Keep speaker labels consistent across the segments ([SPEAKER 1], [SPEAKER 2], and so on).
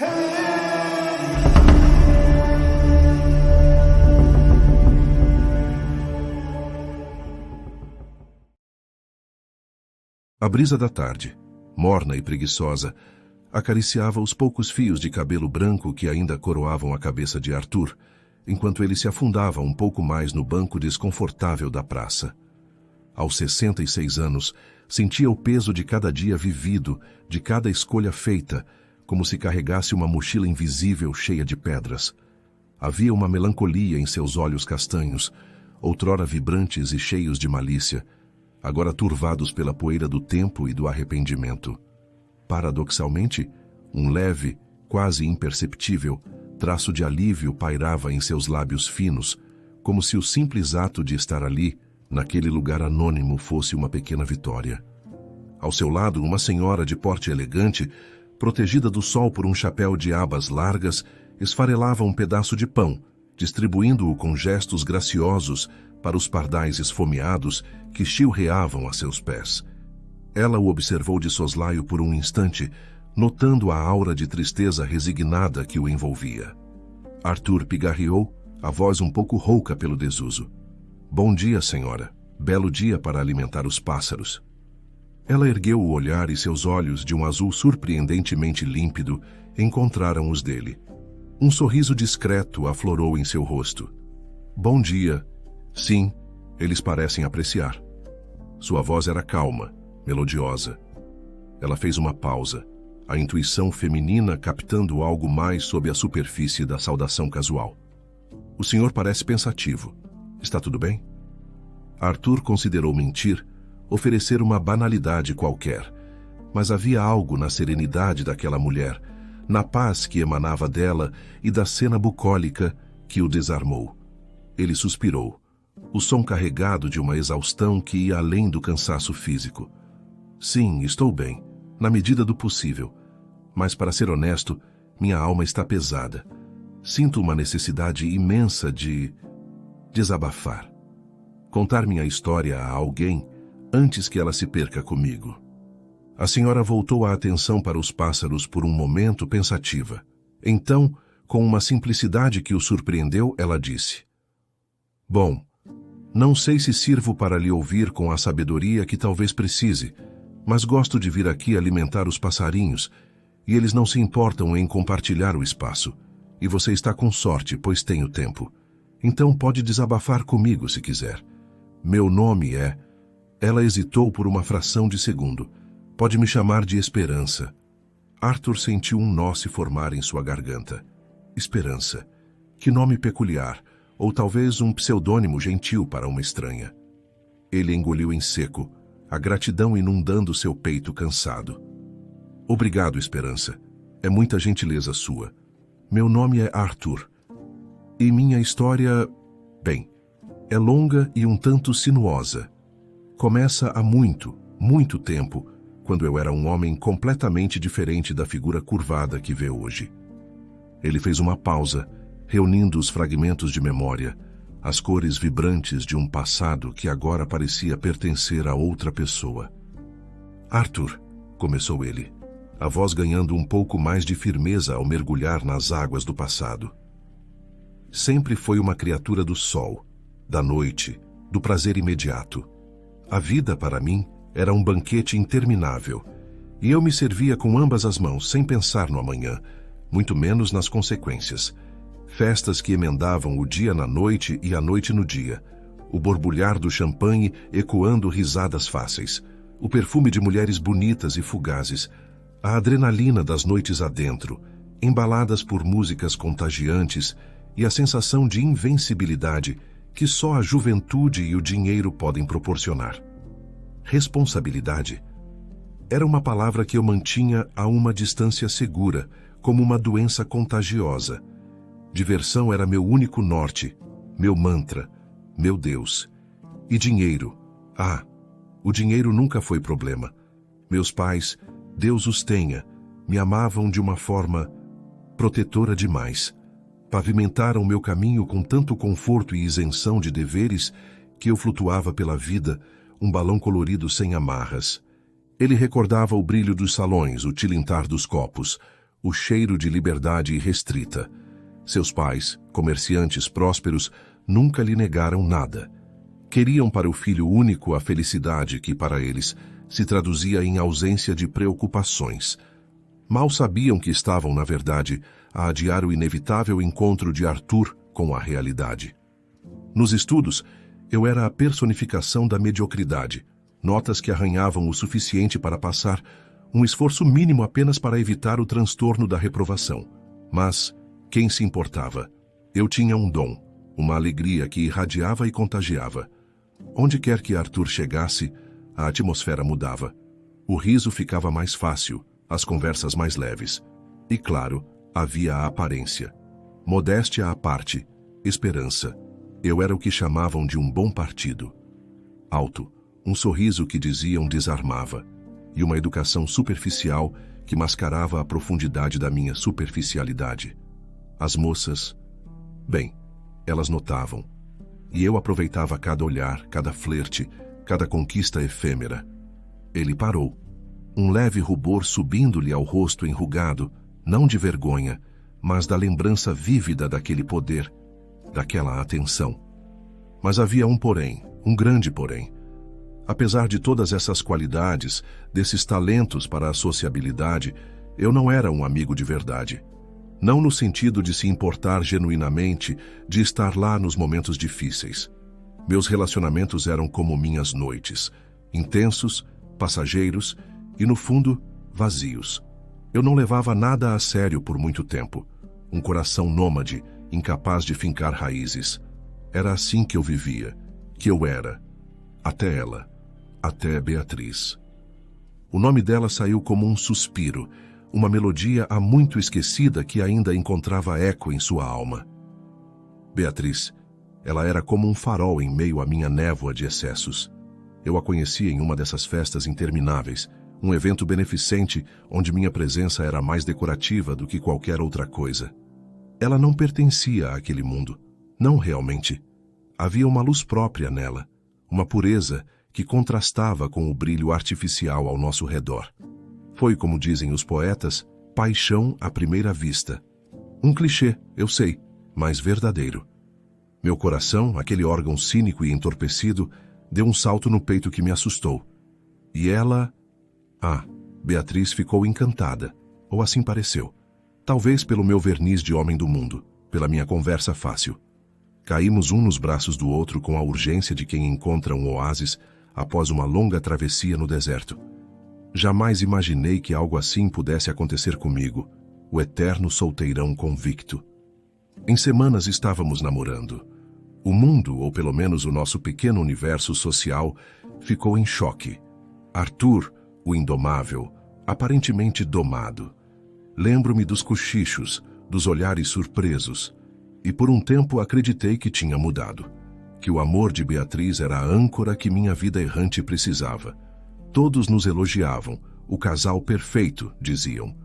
[SPEAKER 1] A brisa da tarde, morna e preguiçosa, acariciava os poucos fios de cabelo branco que ainda coroavam a cabeça de Arthur, enquanto ele se afundava um pouco mais no banco desconfortável da praça. Aos 66 anos, sentia o peso de cada dia vivido, de cada escolha feita, como se carregasse uma mochila invisível cheia de pedras. Havia uma melancolia em seus olhos castanhos, outrora vibrantes e cheios de malícia, agora turvados pela poeira do tempo e do arrependimento. Paradoxalmente, um leve, quase imperceptível, traço de alívio pairava em seus lábios finos, como se o simples ato de estar ali, naquele lugar anônimo, fosse uma pequena vitória. Ao seu lado, uma senhora de porte elegante, protegida do sol por um chapéu de abas largas, esfarelava um pedaço de pão, distribuindo-o com gestos graciosos para os pardais esfomeados que chilreavam a seus pés. Ela o observou de soslaio por um instante, notando a aura de tristeza resignada que o envolvia. Arthur pigarreou, a voz um pouco rouca pelo desuso. "Bom dia, senhora. Belo dia para alimentar os pássaros." Ela ergueu o olhar e seus olhos, de um azul surpreendentemente límpido, encontraram os dele. Um sorriso discreto aflorou em seu rosto. "Bom dia. Sim, eles parecem apreciar." Sua voz era calma, melodiosa. Ela fez uma pausa, a intuição feminina captando algo mais sob a superfície da saudação casual. "O senhor parece pensativo. Está tudo bem?" Arthur considerou mentir, oferecer uma banalidade qualquer, mas havia algo na serenidade daquela mulher, na paz que emanava dela e da cena bucólica que o desarmou. Ele suspirou, o som carregado de uma exaustão que ia além do cansaço físico. "Sim, estou bem, na medida do possível, mas, para ser honesto, minha alma está pesada. Sinto uma necessidade imensa de desabafar. Contar minha história a alguém antes que ela se perca comigo." A senhora voltou a atenção para os pássaros por um momento pensativa. Então, com uma simplicidade que o surpreendeu, ela disse: "Bom, não sei se sirvo para lhe ouvir com a sabedoria que talvez precise, mas gosto de vir aqui alimentar os passarinhos, e eles não se importam em compartilhar o espaço. E você está com sorte, pois tenho tempo. Então pode desabafar comigo se quiser. Meu nome é..." Ela hesitou por uma fração de segundo. "Pode me chamar de Esperança." Arthur sentiu um nó se formar em sua garganta. Esperança. Que nome peculiar, ou talvez um pseudônimo gentil para uma estranha. Ele engoliu em seco, a gratidão inundando seu peito cansado. "Obrigado, Esperança. É muita gentileza sua. Meu nome é Arthur. E minha história, bem, é longa e um tanto sinuosa. Começa há muito, muito tempo, quando eu era um homem completamente diferente da figura curvada que vê hoje." Ele fez uma pausa, reunindo os fragmentos de memória, as cores vibrantes de um passado que agora parecia pertencer a outra pessoa. "Arthur", começou ele, a voz ganhando um pouco mais de firmeza ao mergulhar nas águas do passado. "Sempre foi uma criatura do sol, da noite, do prazer imediato. A vida, para mim, era um banquete interminável, e eu me servia com ambas as mãos, sem pensar no amanhã, muito menos nas consequências. Festas que emendavam o dia na noite e a noite no dia, o borbulhar do champanhe ecoando risadas fáceis, o perfume de mulheres bonitas e fugazes, a adrenalina das noites adentro, embaladas por músicas contagiantes e a sensação de invencibilidade que só a juventude e o dinheiro podem proporcionar. Responsabilidade era uma palavra que eu mantinha a uma distância segura, como uma doença contagiosa. Diversão era meu único norte, meu mantra, meu Deus. E dinheiro. O dinheiro nunca foi problema. Meus pais, Deus os tenha, me amavam de uma forma protetora demais. Pavimentaram meu caminho com tanto conforto e isenção de deveres que eu flutuava pela vida, um balão colorido sem amarras. Ele recordava o brilho dos salões, o tilintar dos copos, o cheiro de liberdade irrestrita. Seus pais, comerciantes prósperos, nunca lhe negaram nada. Queriam para o filho único a felicidade que, para eles, se traduzia em ausência de preocupações. Mal sabiam que estavam, na verdade, a adiar o inevitável encontro de Arthur com a realidade. Nos estudos, eu era a personificação da mediocridade, notas que arranhavam o suficiente para passar, um esforço mínimo apenas para evitar o transtorno da reprovação. Mas quem se importava? Eu tinha um dom, uma alegria que irradiava e contagiava. Onde quer que Arthur chegasse, a atmosfera mudava. O riso ficava mais fácil, as conversas mais leves. E, claro, havia a aparência. Modéstia à parte, esperança. Eu era o que chamavam de um bom partido. Alto, um sorriso que diziam desarmava, e uma educação superficial que mascarava a profundidade da minha superficialidade. As moças, bem, elas notavam, e eu aproveitava cada olhar, cada flerte, cada conquista efêmera. Ele parou, um leve rubor subindo-lhe ao rosto enrugado, não de vergonha, mas da lembrança vívida daquele poder, daquela atenção. Mas havia um porém, um grande porém. Apesar de todas essas qualidades, desses talentos para a sociabilidade, eu não era um amigo de verdade. Não no sentido de se importar genuinamente, de estar lá nos momentos difíceis. Meus relacionamentos eram como minhas noites, intensos, passageiros e, no fundo, vazios. Eu não levava nada a sério por muito tempo. Um coração nômade, incapaz de fincar raízes. Era assim que eu vivia, que eu era. Até ela, até Beatriz. O nome dela saiu como um suspiro, uma melodia há muito esquecida que ainda encontrava eco em sua alma. Beatriz, ela era como um farol em meio à minha névoa de excessos. Eu a conheci em uma dessas festas intermináveis, um evento beneficente onde minha presença era mais decorativa do que qualquer outra coisa. Ela não pertencia àquele mundo, não realmente. Havia uma luz própria nela, uma pureza que contrastava com o brilho artificial ao nosso redor. Foi, como dizem os poetas, paixão à primeira vista. Um clichê, eu sei, mas verdadeiro. Meu coração, aquele órgão cínico e entorpecido, deu um salto no peito que me assustou. E ela... Beatriz ficou encantada, ou assim pareceu. Talvez pelo meu verniz de homem do mundo, pela minha conversa fácil. Caímos um nos braços do outro com a urgência de quem encontra um oásis após uma longa travessia no deserto. Jamais imaginei que algo assim pudesse acontecer comigo, o eterno solteirão convicto. Em semanas estávamos namorando. O mundo, ou pelo menos o nosso pequeno universo social, ficou em choque. Arthur, o indomável, aparentemente domado. Lembro-me dos cochichos, dos olhares surpresos, e por um tempo acreditei que tinha mudado, que o amor de Beatriz era a âncora que minha vida errante precisava. Todos nos elogiavam, o casal perfeito, diziam.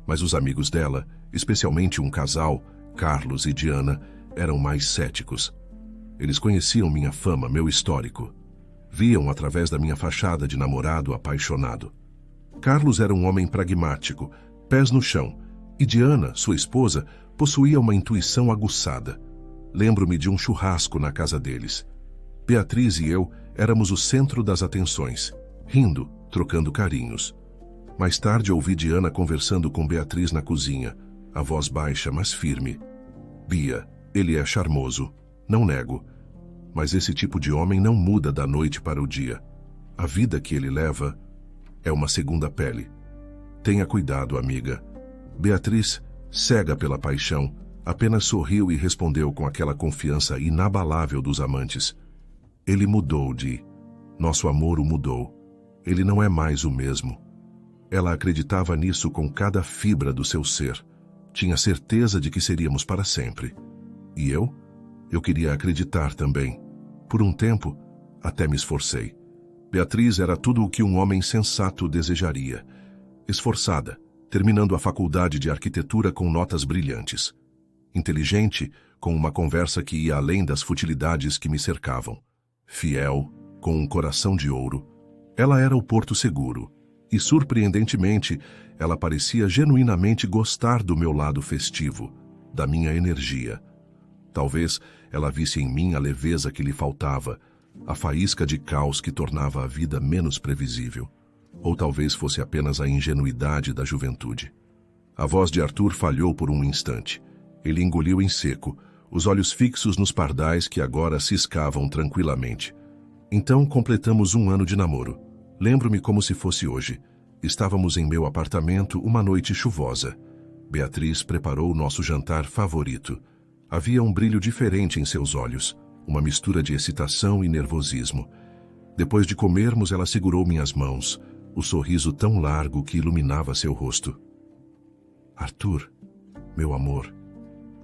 [SPEAKER 1] Mas os amigos dela, especialmente um casal, Carlos e Diana, eram mais céticos. Eles conheciam minha fama, meu histórico. Viam através da minha fachada de namorado apaixonado. Carlos era um homem pragmático, pés no chão, e Diana, sua esposa, possuía uma intuição aguçada. Lembro-me de um churrasco na casa deles. Beatriz e eu éramos o centro das atenções, rindo, trocando carinhos. Mais tarde ouvi Diana conversando com Beatriz na cozinha, a voz baixa, mas firme. Bia, ele é charmoso, não nego. Mas esse tipo de homem não muda da noite para o dia. A vida que ele leva é uma segunda pele. Tenha cuidado, amiga. Beatriz, cega pela paixão, apenas sorriu e respondeu com aquela confiança inabalável dos amantes. Ele mudou, Di. Nosso amor o mudou. Ele não é mais o mesmo. Ela acreditava nisso com cada fibra do seu ser. Tinha certeza de que seríamos para sempre. E eu? Eu queria acreditar também. Por um tempo, até me esforcei. Beatriz era tudo o que um homem sensato desejaria. Esforçada, terminando a faculdade de arquitetura com notas brilhantes. Inteligente, com uma conversa que ia além das futilidades que me cercavam. Fiel, com um coração de ouro. Ela era o porto seguro. E, surpreendentemente, ela parecia genuinamente gostar do meu lado festivo, da minha energia. Talvez ela visse em mim a leveza que lhe faltava, a faísca de caos que tornava a vida menos previsível. Ou talvez fosse apenas a ingenuidade da juventude. A voz de Arthur falhou por um instante. Ele engoliu em seco, os olhos fixos nos pardais que agora ciscavam tranquilamente. Então completamos 1 ano de namoro. Lembro-me como se fosse hoje. Estávamos em meu apartamento uma noite chuvosa. Beatriz preparou o nosso jantar favorito. Havia um brilho diferente em seus olhos, uma mistura de excitação e nervosismo. Depois de comermos, ela segurou minhas mãos, o sorriso tão largo que iluminava seu rosto. Arthur, meu amor,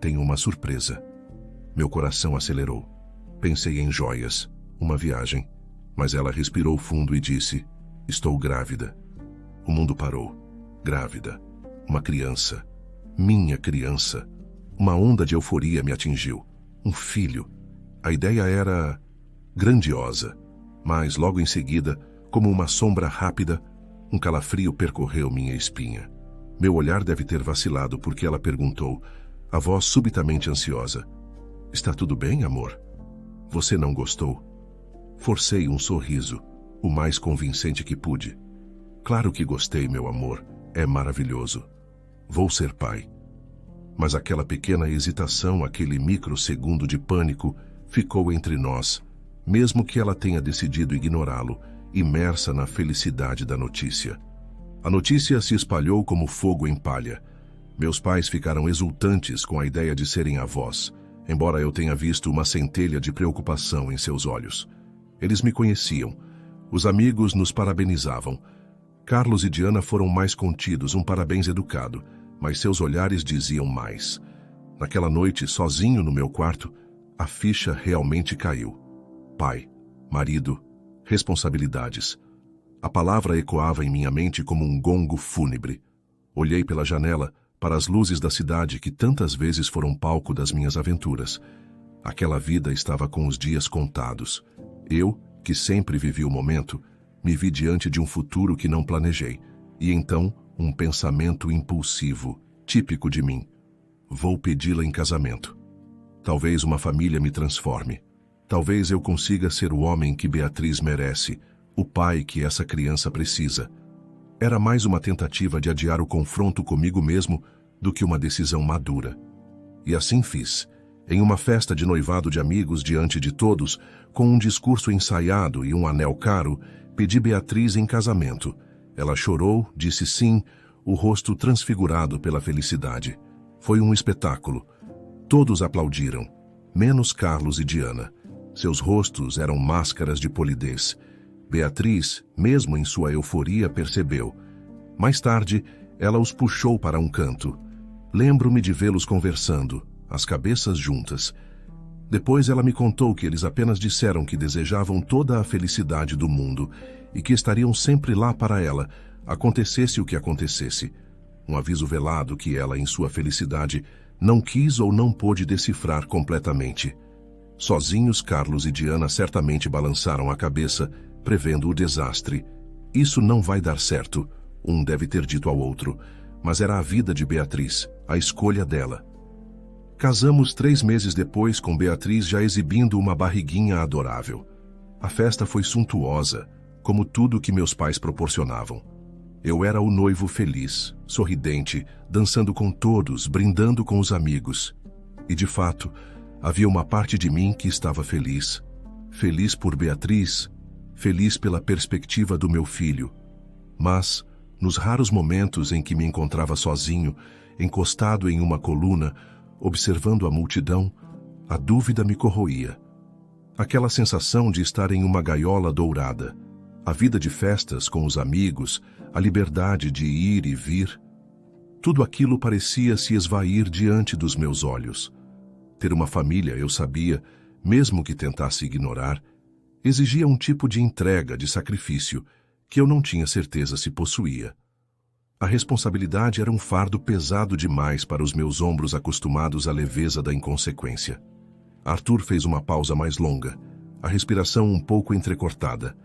[SPEAKER 1] tenho uma surpresa. Meu coração acelerou. Pensei em joias, uma viagem, mas ela respirou fundo e disse: estou grávida. O mundo parou. Grávida. Uma criança. Minha criança. Uma onda de euforia me atingiu. Um filho. A ideia era grandiosa, mas logo em seguida, como uma sombra rápida, um calafrio percorreu minha espinha. Meu olhar deve ter vacilado porque ela perguntou, a voz subitamente ansiosa: está tudo bem, amor? Você não gostou? Forcei um sorriso, o mais convincente que pude. Claro que gostei, meu amor. É maravilhoso. Vou ser pai. Mas aquela pequena hesitação, aquele microsegundo de pânico, ficou entre nós, mesmo que ela tenha decidido ignorá-lo, imersa na felicidade da notícia. A notícia se espalhou como fogo em palha. Meus pais ficaram exultantes com a ideia de serem avós, embora eu tenha visto uma centelha de preocupação em seus olhos. Eles me conheciam. Os amigos nos parabenizavam. Carlos e Diana foram mais contidos, um parabéns educado, mas seus olhares diziam mais. Naquela noite, sozinho no meu quarto, a ficha realmente caiu. Pai, marido, responsabilidades. A palavra ecoava em minha mente como um gongo fúnebre. Olhei pela janela para as luzes da cidade que tantas vezes foram palco das minhas aventuras. Aquela vida estava com os dias contados. Eu, que sempre vivi o momento, me vi diante de um futuro que não planejei. E então, um pensamento impulsivo, típico de mim. Vou pedi-la em casamento. Talvez uma família me transforme. Talvez eu consiga ser o homem que Beatriz merece, o pai que essa criança precisa. Era mais uma tentativa de adiar o confronto comigo mesmo do que uma decisão madura. E assim fiz. Em uma festa de noivado de amigos diante de todos, com um discurso ensaiado e um anel caro, pedi Beatriz em casamento. Ela chorou, disse sim, o rosto transfigurado pela felicidade. Foi um espetáculo. Todos aplaudiram, menos Carlos e Diana. Seus rostos eram máscaras de polidez. Beatriz, mesmo em sua euforia, percebeu. Mais tarde, ela os puxou para um canto. Lembro-me de vê-los conversando, as cabeças juntas. Depois ela me contou que eles apenas disseram que desejavam toda a felicidade do mundo e que estariam sempre lá para ela, acontecesse o que acontecesse. Um aviso velado que ela, em sua felicidade, não quis ou não pôde decifrar completamente. Sozinhos, Carlos e Diana certamente balançaram a cabeça, prevendo o desastre. Isso não vai dar certo, um deve ter dito ao outro, mas era a vida de Beatriz, a escolha dela. Casamos 3 meses depois, com Beatriz já exibindo uma barriguinha adorável. A festa foi suntuosa, como tudo que meus pais proporcionavam. Eu era o noivo feliz, sorridente, dançando com todos, brindando com os amigos. E, de fato, havia uma parte de mim que estava feliz. Feliz por Beatriz, feliz pela perspectiva do meu filho. Mas, nos raros momentos em que me encontrava sozinho, encostado em uma coluna, observando a multidão, a dúvida me corroía. Aquela sensação de estar em uma gaiola dourada, a vida de festas com os amigos, a liberdade de ir e vir, tudo aquilo parecia se esvair diante dos meus olhos. Ter uma família, eu sabia, mesmo que tentasse ignorar, exigia um tipo de entrega, de sacrifício, que eu não tinha certeza se possuía. A responsabilidade era um fardo pesado demais para os meus ombros acostumados à leveza da inconsequência. Arthur fez uma pausa mais longa, a respiração um pouco entrecortada.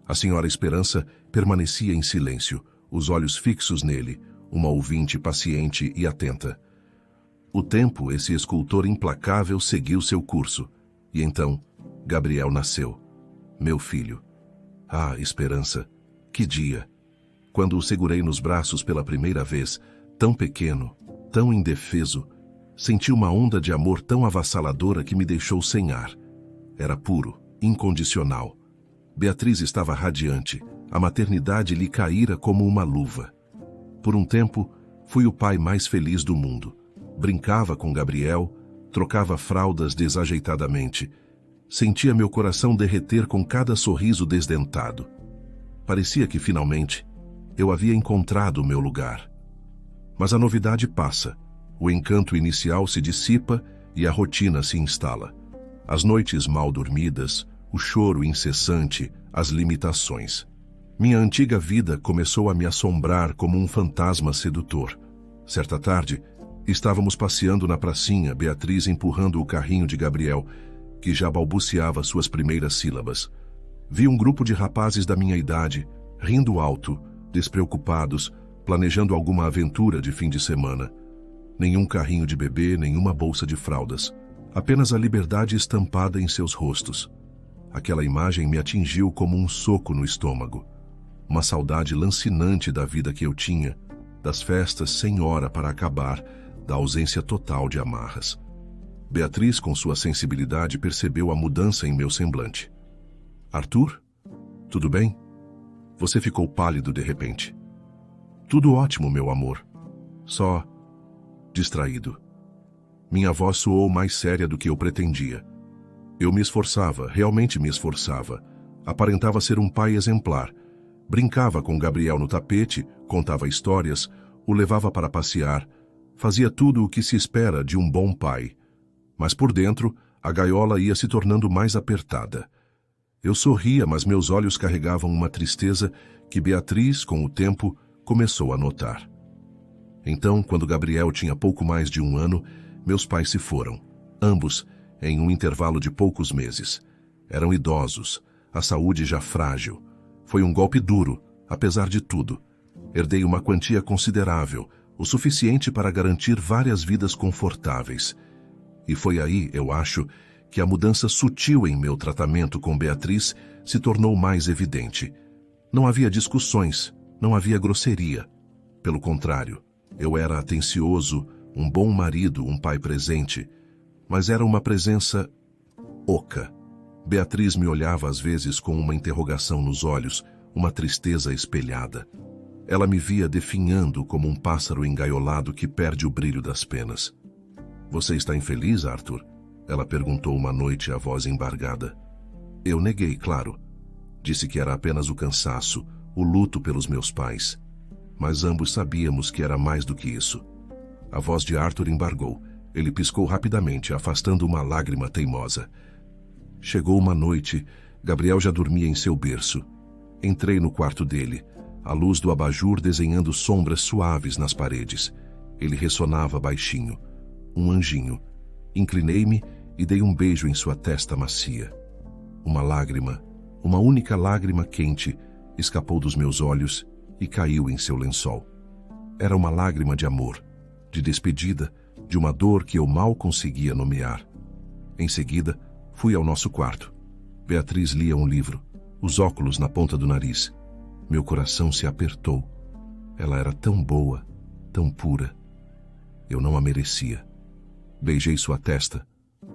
[SPEAKER 1] A senhora Esperança permanecia em silêncio, os olhos fixos nele, uma ouvinte paciente e atenta. O tempo, esse escultor implacável, seguiu seu curso. E então, Gabriel nasceu. Meu filho. Ah, esperança! Que dia! Quando o segurei nos braços pela primeira vez, tão pequeno, tão indefeso, senti uma onda de amor tão avassaladora que me deixou sem ar. Era puro, incondicional. Beatriz estava radiante. A maternidade lhe caíra como uma luva. Por um tempo, fui o pai mais feliz do mundo. Brincava com Gabriel, trocava fraldas desajeitadamente. Sentia meu coração derreter com cada sorriso desdentado. Parecia que, finalmente, eu havia encontrado o meu lugar. Mas a novidade passa. O encanto inicial se dissipa e a rotina se instala. As noites mal dormidas, o choro incessante, as limitações. Minha antiga vida começou a me assombrar como um fantasma sedutor. Certa tarde, estávamos passeando na pracinha, Beatriz empurrando o carrinho de Gabriel, que já balbuciava suas primeiras sílabas. Vi um grupo de rapazes da minha idade, rindo alto, despreocupados, planejando alguma aventura de fim de semana. Nenhum carrinho de bebê, nenhuma bolsa de fraldas. Apenas a liberdade estampada em seus rostos. Aquela imagem me atingiu como um soco no estômago. Uma saudade lancinante da vida que eu tinha, das festas sem hora para acabar, da ausência total de amarras. Beatriz, com sua sensibilidade, percebeu a mudança em meu semblante. Arthur? Tudo bem? Você ficou pálido de repente. Tudo ótimo, meu amor. Só distraído. Minha voz soou mais séria do que eu pretendia. Eu me esforçava, realmente me esforçava. Aparentava ser um pai exemplar. Brincava com Gabriel no tapete, contava histórias, o levava para passear. Fazia tudo o que se espera de um bom pai. Mas por dentro, a gaiola ia se tornando mais apertada. Eu sorria, mas meus olhos carregavam uma tristeza que Beatriz, com o tempo, começou a notar. Então, quando Gabriel tinha pouco mais de 1 ano, meus pais se foram, ambos em um intervalo de poucos meses. Eram idosos, a saúde já frágil. Foi um golpe duro, apesar de tudo. Herdei uma quantia considerável, o suficiente para garantir várias vidas confortáveis. E foi aí, eu acho, que a mudança sutil em meu tratamento com Beatriz se tornou mais evidente. Não havia discussões, não havia grosseria. Pelo contrário, eu era atencioso, um bom marido, um pai presente, mas era uma presença oca. Beatriz me olhava às vezes com uma interrogação nos olhos, uma tristeza espelhada. Ela me via definhando como um pássaro engaiolado que perde o brilho das penas. Você está infeliz, Arthur? Ela perguntou uma noite, a voz embargada. Eu neguei, claro. Disse que era apenas o cansaço, o luto pelos meus pais. Mas ambos sabíamos que era mais do que isso. A voz de Arthur embargou. Ele piscou rapidamente, afastando uma lágrima teimosa. Chegou uma noite, Gabriel já dormia em seu berço. Entrei no quarto dele, a luz do abajur desenhando sombras suaves nas paredes. Ele ressonava baixinho. Um anjinho. Inclinei-me e dei um beijo em sua testa macia. Uma lágrima, uma única lágrima quente, escapou dos meus olhos e caiu em seu lençol. Era uma lágrima de amor, de despedida, de uma dor que eu mal conseguia nomear. Em seguida, fui ao nosso quarto. Beatriz lia um livro, os óculos na ponta do nariz. Meu coração se apertou. Ela era tão boa, tão pura. Eu não a merecia. Beijei sua testa,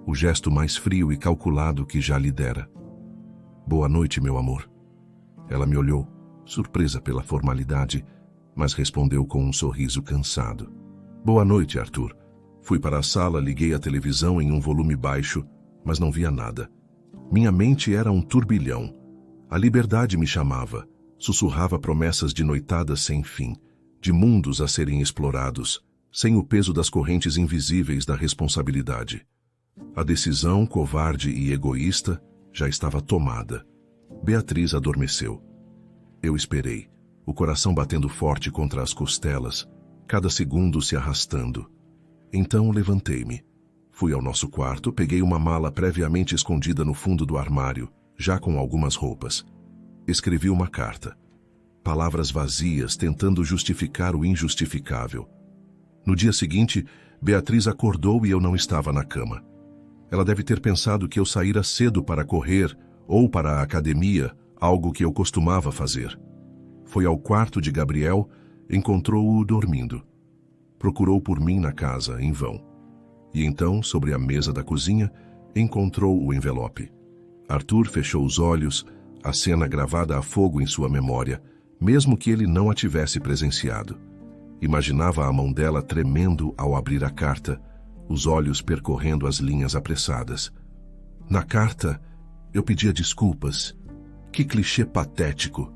[SPEAKER 1] o gesto mais frio e calculado que já lhe dera. Boa noite, meu amor. Ela me olhou, surpresa pela formalidade, mas respondeu com um sorriso cansado. Boa noite, Arthur. Fui para a sala, liguei a televisão em um volume baixo, mas não via nada. Minha mente era um turbilhão. A liberdade me chamava, sussurrava promessas de noitadas sem fim, de mundos a serem explorados, sem o peso das correntes invisíveis da responsabilidade. A decisão, covarde e egoísta, já estava tomada. Beatriz adormeceu. Eu esperei, o coração batendo forte contra as costelas, cada segundo se arrastando. Então levantei-me. Fui ao nosso quarto, peguei uma mala previamente escondida no fundo do armário, já com algumas roupas. Escrevi uma carta. palavras vazias tentando justificar o injustificável. No dia seguinte, Beatriz acordou e eu não estava na cama. Ela deve ter pensado que eu saíra cedo para correr ou para a academia, algo que eu costumava fazer. Foi ao quarto de Gabriel, encontrou-o dormindo. Procurou por mim na casa, em vão. E então, sobre a mesa da cozinha, encontrou o envelope. Arthur fechou os olhos, a cena gravada a fogo em sua memória, mesmo que ele não a tivesse presenciado. Imaginava a mão dela tremendo ao abrir a carta, os olhos percorrendo as linhas apressadas. Na carta, eu pedia desculpas. Que clichê patético.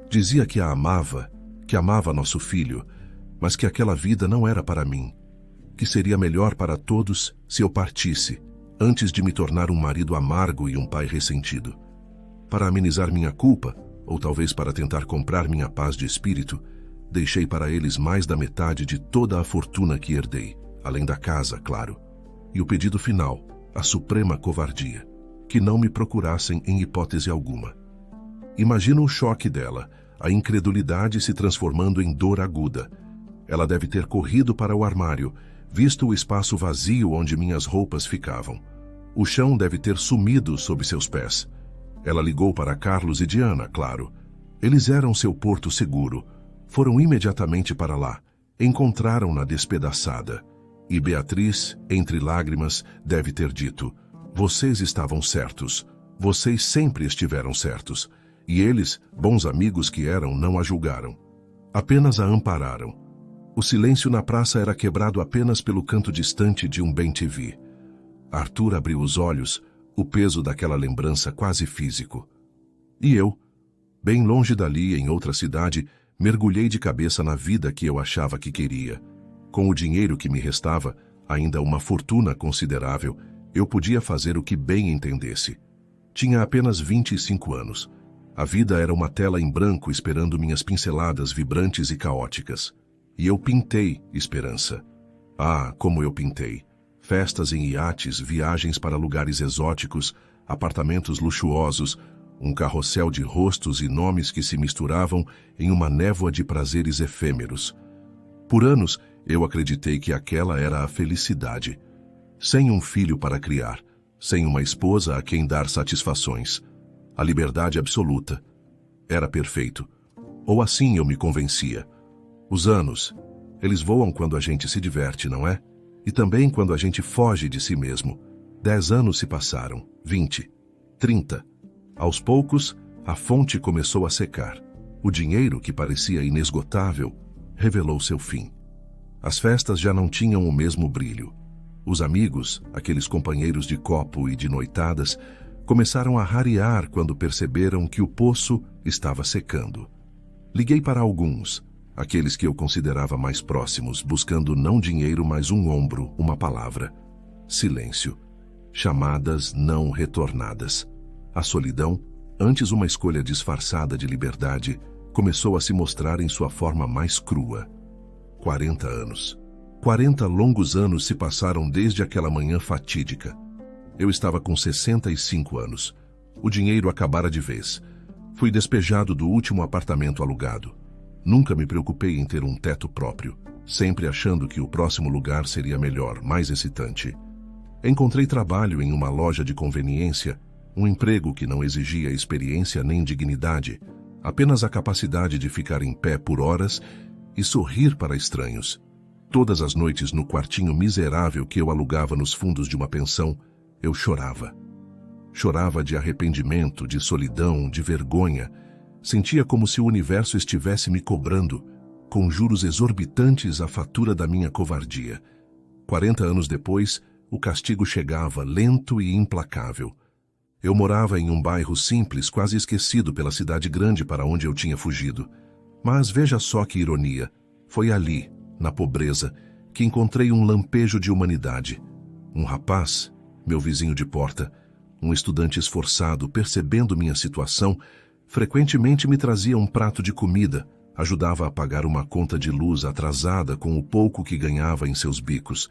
[SPEAKER 1] Dizia que amava nosso filho, mas que aquela vida não era para mim, que seria melhor para todos se eu partisse, antes de me tornar um marido amargo e um pai ressentido. Para amenizar minha culpa, ou talvez para tentar comprar minha paz de espírito, deixei para eles mais da metade de toda a fortuna que herdei, além da casa, claro. E o pedido final, a suprema covardia, que não me procurassem em hipótese alguma. Imagino o choque dela, a incredulidade se transformando em dor aguda. Ela deve ter corrido para o armário, visto o espaço vazio onde minhas roupas ficavam. O chão deve ter sumido sob seus pés. Ela ligou para Carlos e Diana, claro. Eles eram seu porto seguro. Foram imediatamente para lá. Encontraram-na despedaçada. E Beatriz, entre lágrimas, deve ter dito: vocês estavam certos. Vocês sempre estiveram certos. E eles, bons amigos que eram, não a julgaram. Apenas a ampararam. O silêncio na praça era quebrado apenas pelo canto distante de um bem-te-vi. Arthur abriu os olhos, o peso daquela lembrança quase físico. E eu, bem longe dali, em outra cidade, mergulhei de cabeça na vida que eu achava que queria. Com o dinheiro que me restava, ainda uma fortuna considerável, eu podia fazer o que bem entendesse. Tinha apenas 25 anos. A vida era uma tela em branco esperando minhas pinceladas vibrantes e caóticas. E eu pintei esperança. Ah, como eu pintei! Festas em iates, viagens para lugares exóticos, apartamentos luxuosos, um carrossel de rostos e nomes que se misturavam em uma névoa de prazeres efêmeros. Por anos, eu acreditei que aquela era a felicidade. Sem um filho para criar, sem uma esposa a quem dar satisfações. A liberdade absoluta. Era perfeito. Ou assim eu me convencia. Os anos, eles voam quando a gente se diverte, não é? E também quando a gente foge de si mesmo. 10 anos se passaram, 20, 30. Aos poucos, a fonte começou a secar. O dinheiro, que parecia inesgotável, revelou seu fim. As festas já não tinham o mesmo brilho. Os amigos, aqueles companheiros de copo e de noitadas, começaram a rarear quando perceberam que o poço estava secando. Liguei para alguns, aqueles que eu considerava mais próximos, buscando não dinheiro, mas um ombro, uma palavra. Silêncio. Chamadas não retornadas. A solidão, antes uma escolha disfarçada de liberdade, começou a se mostrar em sua forma mais crua. 40 anos. 40 longos anos se passaram desde aquela manhã fatídica. Eu estava com 65 anos. O dinheiro acabara de vez. Fui despejado do último apartamento alugado. Nunca me preocupei em ter um teto próprio, sempre achando que o próximo lugar seria melhor, mais excitante. Encontrei trabalho em uma loja de conveniência, um emprego que não exigia experiência nem dignidade, apenas a capacidade de ficar em pé por horas e sorrir para estranhos. Todas as noites no quartinho miserável que eu alugava nos fundos de uma pensão, eu chorava. Chorava de arrependimento, de solidão, de vergonha. Sentia como se o universo estivesse me cobrando, com juros exorbitantes, a fatura da minha covardia. 40 anos depois, o castigo chegava, lento e implacável. Eu morava em um bairro simples, quase esquecido pela cidade grande para onde eu tinha fugido. Mas veja só que ironia. Foi ali, na pobreza, que encontrei um lampejo de humanidade. Um rapaz, meu vizinho de porta, um estudante esforçado, percebendo minha situação, frequentemente me trazia um prato de comida, ajudava a pagar uma conta de luz atrasada com o pouco que ganhava em seus bicos.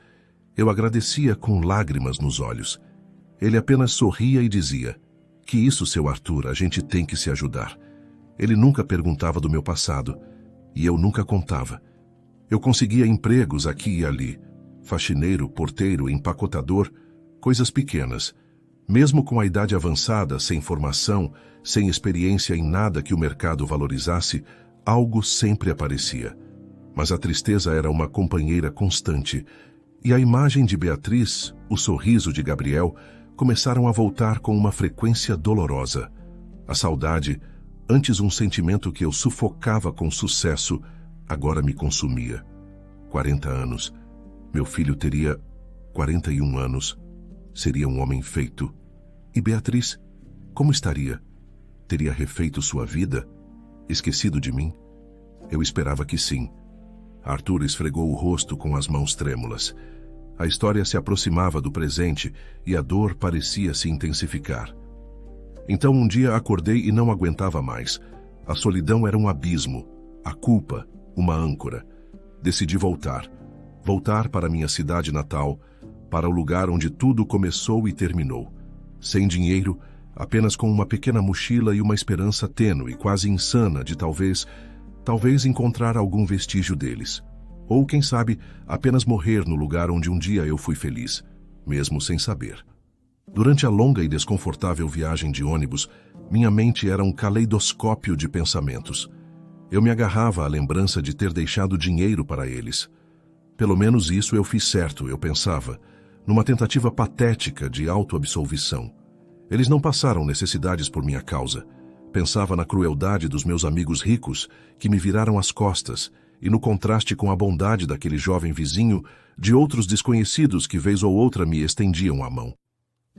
[SPEAKER 1] Eu agradecia com lágrimas nos olhos. Ele apenas sorria e dizia: "Que isso, seu Arthur, a gente tem que se ajudar." Ele nunca perguntava do meu passado, e eu nunca contava. Eu conseguia empregos aqui e ali, faxineiro, porteiro, empacotador, coisas pequenas. Mesmo com a idade avançada, sem formação, sem experiência em nada que o mercado valorizasse, algo sempre aparecia. Mas a tristeza era uma companheira constante, e a imagem de Beatriz, o sorriso de Gabriel, começaram a voltar com uma frequência dolorosa. A saudade, antes um sentimento que eu sufocava com sucesso, agora me consumia. 40 anos. Meu filho teria 41 anos. Seria um homem feito. E Beatriz, como estaria? Teria refeito sua vida? Esquecido de mim? Eu esperava que sim. Arthur esfregou o rosto com as mãos trêmulas. A história se aproximava do presente e a dor parecia se intensificar. Então um dia acordei e não aguentava mais. A solidão era um abismo, a culpa, uma âncora. Decidi voltar. Voltar para minha cidade natal, para o lugar onde tudo começou e terminou. Sem dinheiro, apenas com uma pequena mochila e uma esperança tênue, quase insana de talvez encontrar algum vestígio deles. Ou, quem sabe, apenas morrer no lugar onde um dia eu fui feliz, mesmo sem saber. Durante a longa e desconfortável viagem de ônibus, minha mente era um caleidoscópio de pensamentos. Eu me agarrava à lembrança de ter deixado dinheiro para eles. Pelo menos isso eu fiz certo, eu pensava, numa tentativa patética de autoabsolvição. Eles não passaram necessidades por minha causa. Pensava na crueldade dos meus amigos ricos, que me viraram as costas, e no contraste com a bondade daquele jovem vizinho, de outros desconhecidos que vez ou outra me estendiam a mão.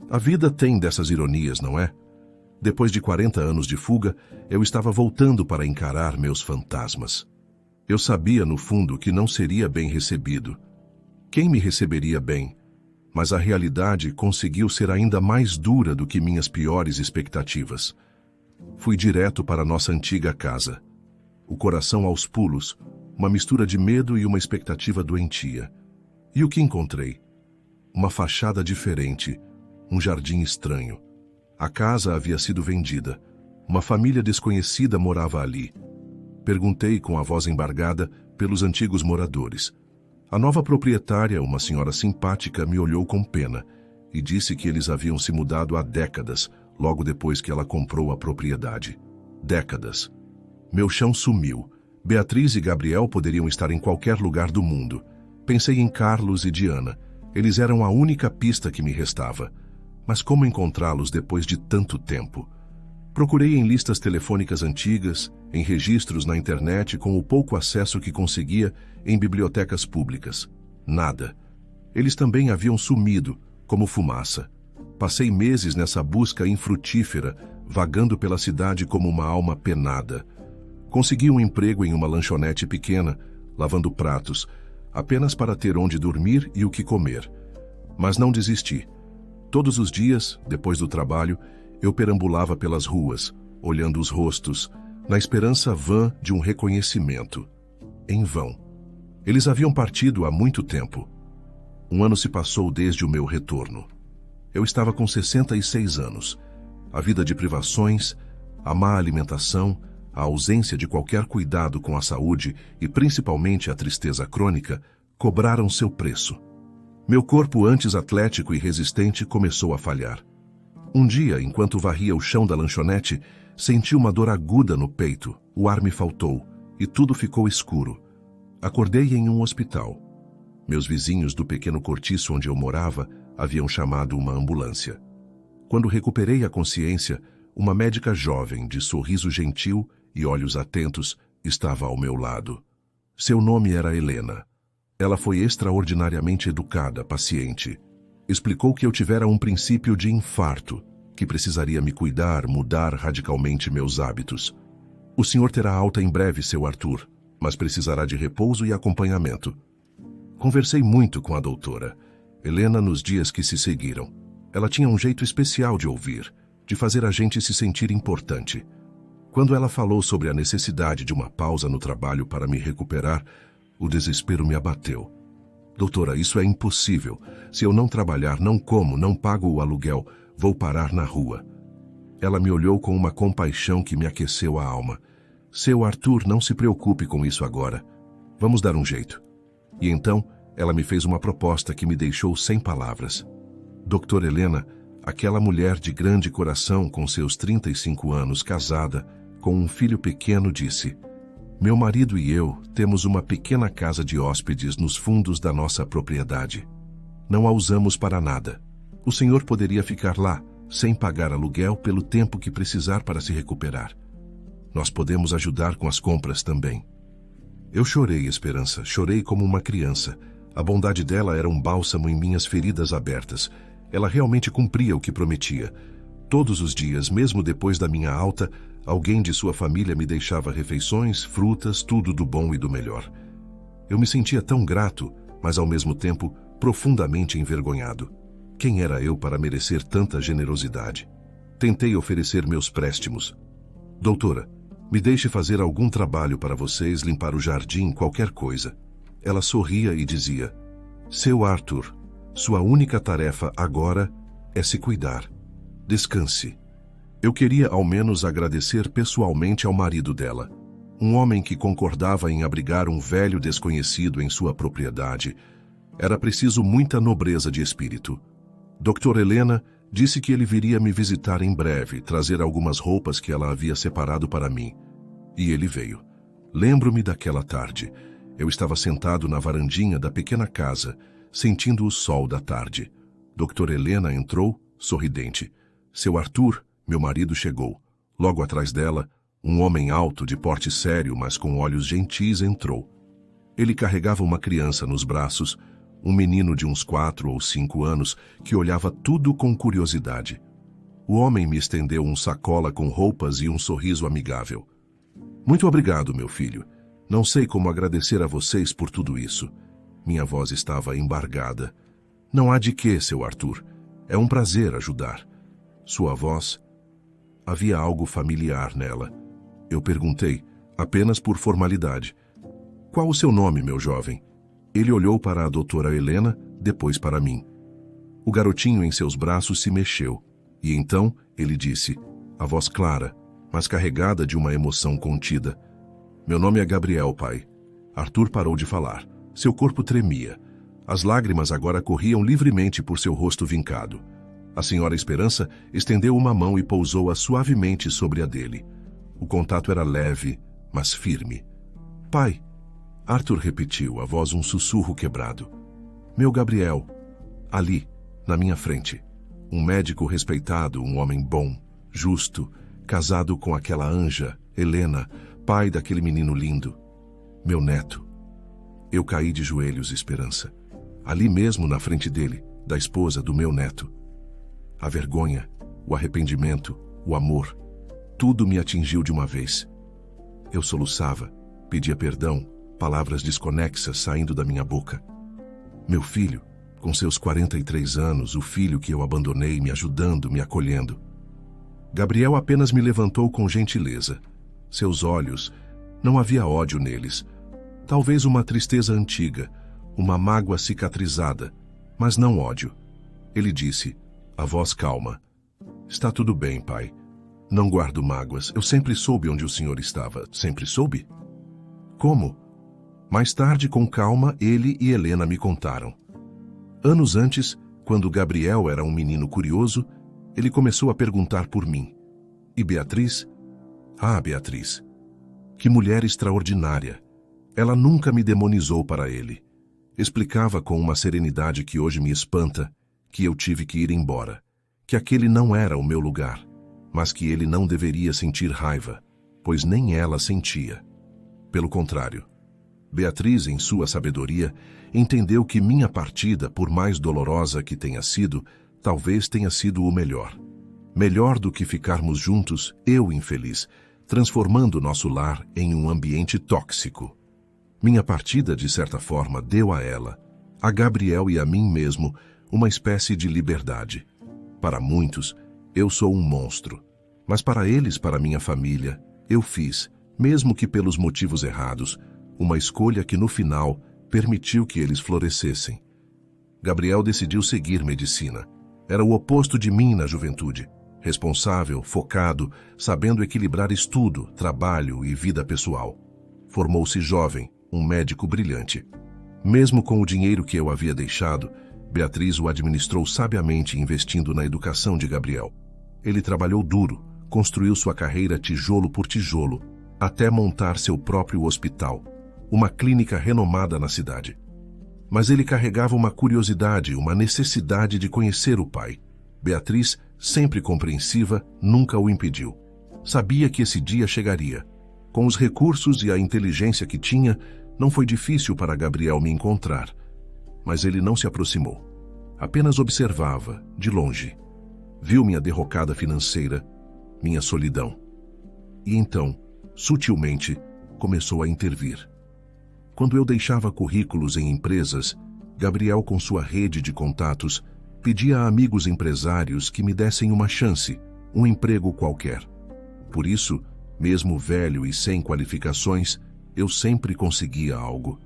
[SPEAKER 1] A vida tem dessas ironias, não é? Depois de 40 anos de fuga, eu estava voltando para encarar meus fantasmas. Eu sabia, no fundo, que não seria bem recebido. Quem me receberia bem? Mas a realidade conseguiu ser ainda mais dura do que minhas piores expectativas. Fui direto para nossa antiga casa. O coração aos pulos, uma mistura de medo e uma expectativa doentia. E o que encontrei? Uma fachada diferente, um jardim estranho. A casa havia sido vendida. Uma família desconhecida morava ali. Perguntei com a voz embargada pelos antigos moradores. A nova proprietária, uma senhora simpática, me olhou com pena e disse que eles haviam se mudado há décadas, logo depois que ela comprou a propriedade. Décadas. Meu chão sumiu. Beatriz e Gabriel poderiam estar em qualquer lugar do mundo. Pensei em Carlos e Diana. Eles eram a única pista que me restava. Mas como encontrá-los depois de tanto tempo? Procurei em listas telefônicas antigas, em registros na internet com o pouco acesso que conseguia em bibliotecas públicas. Nada. Eles também haviam sumido, como fumaça. Passei meses nessa busca infrutífera, vagando pela cidade como uma alma penada. Consegui um emprego em uma lanchonete pequena, lavando pratos, apenas para ter onde dormir e o que comer. Mas não desisti. Todos os dias, depois do trabalho, eu perambulava pelas ruas, olhando os rostos, na esperança vã de um reconhecimento. Em vão. Eles haviam partido há muito tempo. Um ano se passou desde o meu retorno. Eu estava com 66 anos. A vida de privações, a má alimentação, a ausência de qualquer cuidado com a saúde e principalmente a tristeza crônica cobraram seu preço. Meu corpo, antes atlético e resistente, começou a falhar. Um dia, enquanto varria o chão da lanchonete, senti uma dor aguda no peito, o ar me faltou e tudo ficou escuro. Acordei em um hospital. Meus vizinhos do pequeno cortiço onde eu morava haviam chamado uma ambulância. Quando recuperei a consciência, uma médica jovem, de sorriso gentil e olhos atentos, estava ao meu lado. Seu nome era Helena. Ela foi extraordinariamente educada, paciente. Explicou que eu tivera um princípio de infarto, que precisaria me cuidar, mudar radicalmente meus hábitos. O senhor terá alta em breve, seu Arthur, mas precisará de repouso e acompanhamento. Conversei muito com a doutora Helena nos dias que se seguiram. Ela tinha um jeito especial de ouvir, de fazer a gente se sentir importante. Quando ela falou sobre a necessidade de uma pausa no trabalho para me recuperar, o desespero me abateu. Doutora, isso é impossível. Se eu não trabalhar, não como, não pago o aluguel, vou parar na rua. Ela me olhou com uma compaixão que me aqueceu a alma. Seu Arthur, não se preocupe com isso agora. Vamos dar um jeito. E então, ela me fez uma proposta que me deixou sem palavras. Doutora Helena, aquela mulher de grande coração com seus 35 anos, casada, com um filho pequeno, disse: meu marido e eu temos uma pequena casa de hóspedes nos fundos da nossa propriedade. Não a usamos para nada. O senhor poderia ficar lá, sem pagar aluguel, pelo tempo que precisar para se recuperar. Nós podemos ajudar com as compras também. Eu chorei, Esperança, chorei como uma criança. A bondade dela era um bálsamo em minhas feridas abertas. Ela realmente cumpria o que prometia. Todos os dias, mesmo depois da minha alta, alguém de sua família me deixava refeições, frutas, tudo do bom e do melhor. Eu me sentia tão grato, mas ao mesmo tempo profundamente envergonhado. Quem era eu para merecer tanta generosidade? Tentei oferecer meus préstimos. Doutora, me deixe fazer algum trabalho para vocês, limpar o jardim, qualquer coisa. Ela sorria e dizia: seu Arthur, sua única tarefa agora é se cuidar. Descanse. Eu queria ao menos agradecer pessoalmente ao marido dela, um homem que concordava em abrigar um velho desconhecido em sua propriedade. Era preciso muita nobreza de espírito. Dr. Helena disse que ele viria me visitar em breve, trazer algumas roupas que ela havia separado para mim. E ele veio. Lembro-me daquela tarde. Eu estava sentado na varandinha da pequena casa, sentindo o sol da tarde. Dr. Helena entrou, sorridente. Seu Arthur, meu marido, chegou. Logo atrás dela, um homem alto, de porte sério, mas com olhos gentis, entrou. Ele carregava uma criança nos braços, um menino de uns 4 ou 5 anos, que olhava tudo com curiosidade. O homem me estendeu um sacola com roupas e um sorriso amigável. Muito obrigado, meu filho. Não sei como agradecer a vocês por tudo isso. Minha voz estava embargada. Não há de quê, seu Arthur. É um prazer ajudar. Sua voz... havia algo familiar nela. Eu perguntei, apenas por formalidade: qual o seu nome, meu jovem? Ele olhou para a doutora Helena, depois para mim. O garotinho em seus braços se mexeu, e então ele disse, a voz clara, mas carregada de uma emoção contida: meu nome é Gabriel, pai. Arthur parou de falar. Seu corpo tremia. As lágrimas agora corriam livremente por seu rosto vincado. A senhora Esperança estendeu uma mão e pousou-a suavemente sobre a dele. O contato era leve, mas firme. Pai, Arthur repetiu, a voz um sussurro quebrado. Meu Gabriel, ali, na minha frente. Um médico respeitado, um homem bom, justo, casado com aquela anja, Helena, pai daquele menino lindo. Meu neto. Eu caí de joelhos, Esperança. Ali mesmo na frente dele, da esposa do meu neto. A vergonha, o arrependimento, o amor, tudo me atingiu de uma vez. Eu soluçava, pedia perdão, palavras desconexas saindo da minha boca. Meu filho, com seus 43 anos, o filho que eu abandonei, me ajudando, me acolhendo. Gabriel apenas me levantou com gentileza. Seus olhos, não havia ódio neles. Talvez uma tristeza antiga, uma mágoa cicatrizada, mas não ódio. Ele disse, a voz calma: está tudo bem, pai. Não guardo mágoas. Eu sempre soube onde o senhor estava. Sempre soube? Como? Mais tarde, com calma, ele e Helena me contaram. Anos antes, quando Gabriel era um menino curioso, ele começou a perguntar por mim. E Beatriz? Ah, Beatriz. Que mulher extraordinária. Ela nunca me demonizou para ele. Explicava com uma serenidade que hoje me espanta que eu tive que ir embora, que aquele não era o meu lugar, mas que ele não deveria sentir raiva, pois nem ela sentia. Pelo contrário, Beatriz, em sua sabedoria, entendeu que minha partida, por mais dolorosa que tenha sido, talvez tenha sido o melhor. Melhor do que ficarmos juntos, eu infeliz, transformando nosso lar em um ambiente tóxico. Minha partida, de certa forma, deu a ela, a Gabriel e a mim mesmo, uma espécie de liberdade. Para muitos, eu sou um monstro, mas para eles, para minha família, eu fiz, mesmo que pelos motivos errados, uma escolha que no final permitiu que eles florescessem. Gabriel decidiu seguir medicina. Era o oposto de mim na juventude. responsável, focado, sabendo equilibrar estudo, trabalho e vida pessoal. Formou-se jovem, um médico brilhante. Mesmo com o dinheiro que eu havia deixado, Beatriz o administrou sabiamente investindo na educação de Gabriel. Ele trabalhou duro, construiu sua carreira tijolo por tijolo, até montar seu próprio hospital, uma clínica renomada na cidade. Mas ele carregava uma curiosidade, uma necessidade de conhecer o pai. Beatriz, sempre compreensiva, nunca o impediu. Sabia que esse dia chegaria. Com os recursos e a inteligência que tinha, não foi difícil para Gabriel me encontrar. Mas ele não se aproximou. Apenas observava, de longe. Viu minha derrocada financeira, minha solidão. E então, sutilmente, começou a intervir. Quando eu deixava currículos em empresas, Gabriel, com sua rede de contatos, pedia a amigos empresários que me dessem uma chance, um emprego qualquer. Por isso, mesmo velho e sem qualificações, eu sempre conseguia algo.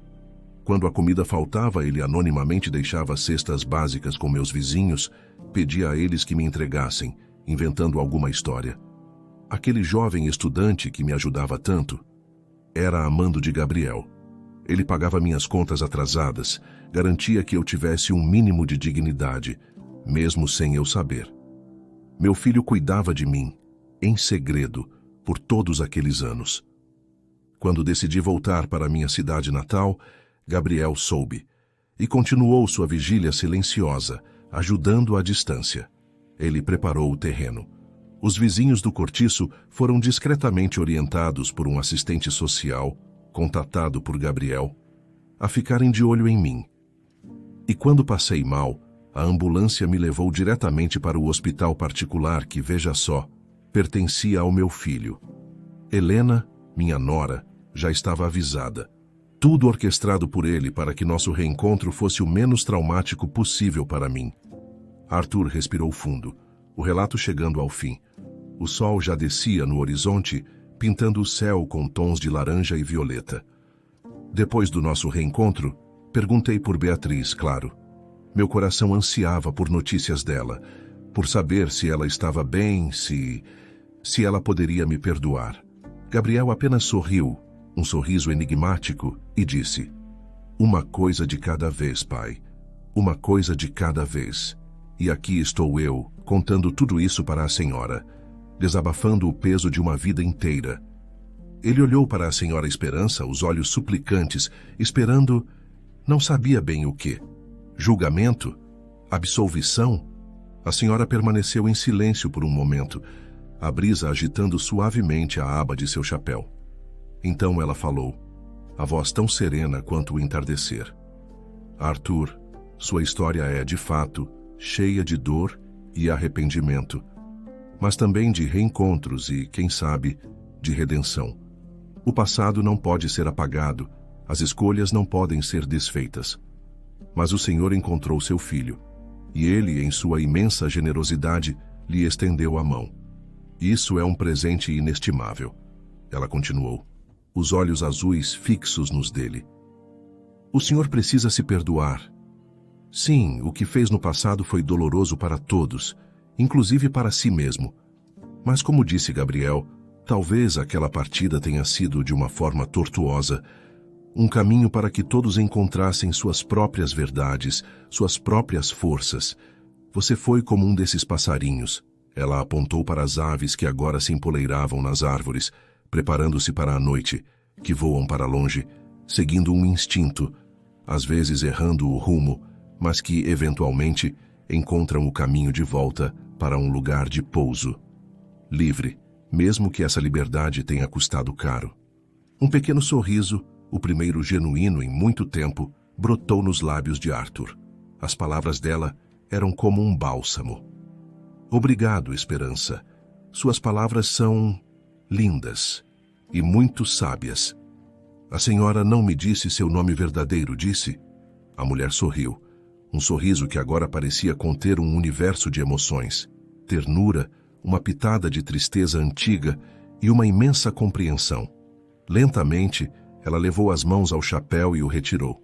[SPEAKER 1] Quando a comida faltava, ele anonimamente deixava cestas básicas com meus vizinhos, pedia a eles que me entregassem, inventando alguma história. Aquele jovem estudante que me ajudava tanto era amando de Gabriel. Ele pagava minhas contas atrasadas, garantia que eu tivesse um mínimo de dignidade, mesmo sem eu saber. Meu filho cuidava de mim, em segredo, por todos aqueles anos. Quando decidi voltar para minha cidade natal, Gabriel soube, e continuou sua vigília silenciosa, ajudando à distância. Ele preparou o terreno. Os vizinhos do cortiço foram discretamente orientados por um assistente social, contatado por Gabriel, a ficarem de olho em mim. E quando passei mal, a ambulância me levou diretamente para o hospital particular que, veja só, pertencia ao meu filho. Helena, minha nora, já estava avisada. Tudo orquestrado por ele para que nosso reencontro fosse o menos traumático possível para mim. Arthur respirou fundo, o relato chegando ao fim. O sol já descia no horizonte, pintando o céu com tons de laranja e violeta. Depois do nosso reencontro, perguntei por Beatriz, claro. Meu coração ansiava por notícias dela, por saber se ela estava bem, se ela poderia me perdoar. Gabriel apenas sorriu, um sorriso enigmático, e disse: "Uma coisa de cada vez, pai. Uma coisa de cada vez. E aqui estou eu, contando tudo isso para a senhora, desabafando o peso de uma vida inteira." Ele olhou para a senhora Esperança, os olhos suplicantes, esperando, não sabia bem o quê. Julgamento? Absolvição? A senhora permaneceu em silêncio por um momento, a brisa agitando suavemente a aba de seu chapéu. Então ela falou, a voz tão serena quanto o entardecer: "Arthur, sua história é, de fato, cheia de dor e arrependimento, mas também de reencontros e, quem sabe, de redenção. O passado não pode ser apagado, as escolhas não podem ser desfeitas. Mas o Senhor encontrou seu filho, e ele, em sua imensa generosidade, lhe estendeu a mão. Isso é um presente inestimável." Ela continuou, os olhos azuis fixos nos dele. "O senhor precisa se perdoar. Sim, o que fez no passado foi doloroso para todos, inclusive para si mesmo. Mas, como disse Gabriel, talvez aquela partida tenha sido de uma forma tortuosa, um caminho para que todos encontrassem suas próprias verdades, suas próprias forças. Você foi como um desses passarinhos." Ela apontou para as aves que agora se empoleiravam nas árvores, preparando-se para a noite, que voam para longe, seguindo um instinto, às vezes errando o rumo, mas que, eventualmente, encontram o caminho de volta para um lugar de pouso. Livre, mesmo que essa liberdade tenha custado caro. Um pequeno sorriso, o primeiro genuíno em muito tempo, brotou nos lábios de Arthur. As palavras dela eram como um bálsamo. "Obrigado, Esperança. Suas palavras são lindas e muito sábias. A senhora não me disse seu nome verdadeiro, disse?" A mulher sorriu, um sorriso que agora parecia conter um universo de emoções, ternura, uma pitada de tristeza antiga e uma imensa compreensão. Lentamente, ela levou as mãos ao chapéu e o retirou.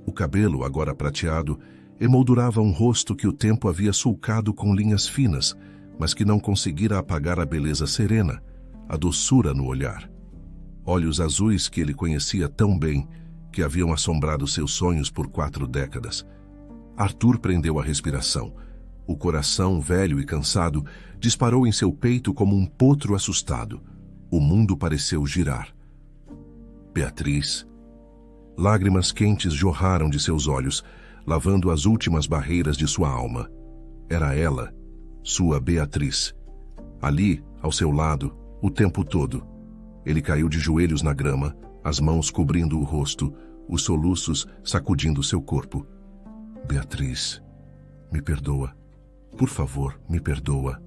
[SPEAKER 1] O cabelo, agora prateado, emoldurava um rosto que o tempo havia sulcado com linhas finas, mas que não conseguira apagar a beleza serena, a doçura no olhar. Olhos azuis que ele conhecia tão bem, que haviam assombrado seus sonhos por 4 décadas. Arthur prendeu a respiração. O coração, velho e cansado, disparou em seu peito como um potro assustado. O mundo pareceu girar. Beatriz. Lágrimas quentes jorraram de seus olhos, lavando as últimas barreiras de sua alma. Era ela, sua Beatriz. Ali, ao seu lado, o tempo todo. Ele caiu de joelhos na grama, as mãos cobrindo o rosto, os soluços sacudindo seu corpo. Beatriz, me perdoa. Por favor, me perdoa.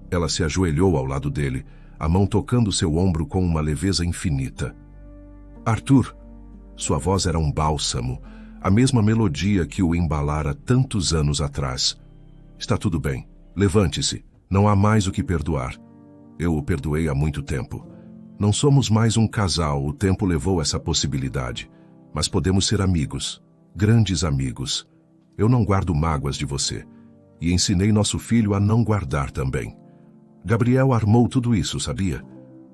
[SPEAKER 1] Ela se ajoelhou ao lado dele, a mão tocando seu ombro com uma leveza infinita. Arthur! Sua voz era um bálsamo, a mesma melodia que o embalara tantos anos atrás. Está tudo bem. Levante-se. Não há mais o que perdoar. Eu o perdoei há muito tempo. Não somos mais um casal, o tempo levou essa possibilidade. Mas podemos ser amigos, grandes amigos. Eu não guardo mágoas de você. E ensinei nosso filho a não guardar também. Gabriel armou tudo isso, sabia?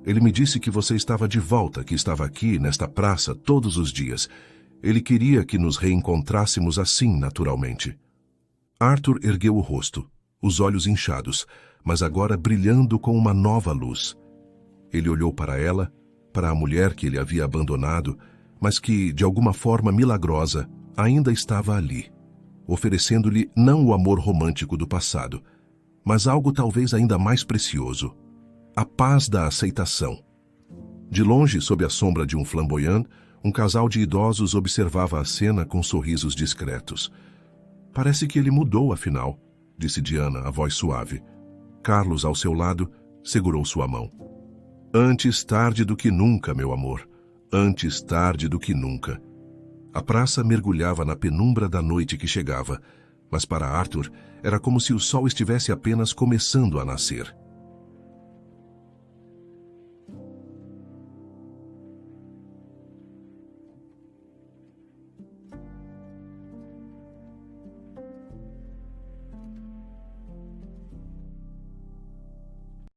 [SPEAKER 1] Ele me disse que você estava de volta, que estava aqui, nesta praça, todos os dias. Ele queria que nos reencontrássemos assim, naturalmente. Arthur ergueu o rosto, os olhos inchados, mas agora brilhando com uma nova luz. Ele olhou para ela, para a mulher que ele havia abandonado, mas que, de alguma forma milagrosa, ainda estava ali, oferecendo-lhe não o amor romântico do passado, mas algo talvez ainda mais precioso, a paz da aceitação. De longe, sob a sombra de um flamboyant, um casal de idosos observava a cena com sorrisos discretos. Parece que ele mudou, afinal, disse Diana, a voz suave. Carlos, ao seu lado, segurou sua mão. Antes tarde do que nunca, meu amor. Antes tarde do que nunca. A praça mergulhava na penumbra da noite que chegava, mas para Arthur era como se o sol estivesse apenas começando a nascer.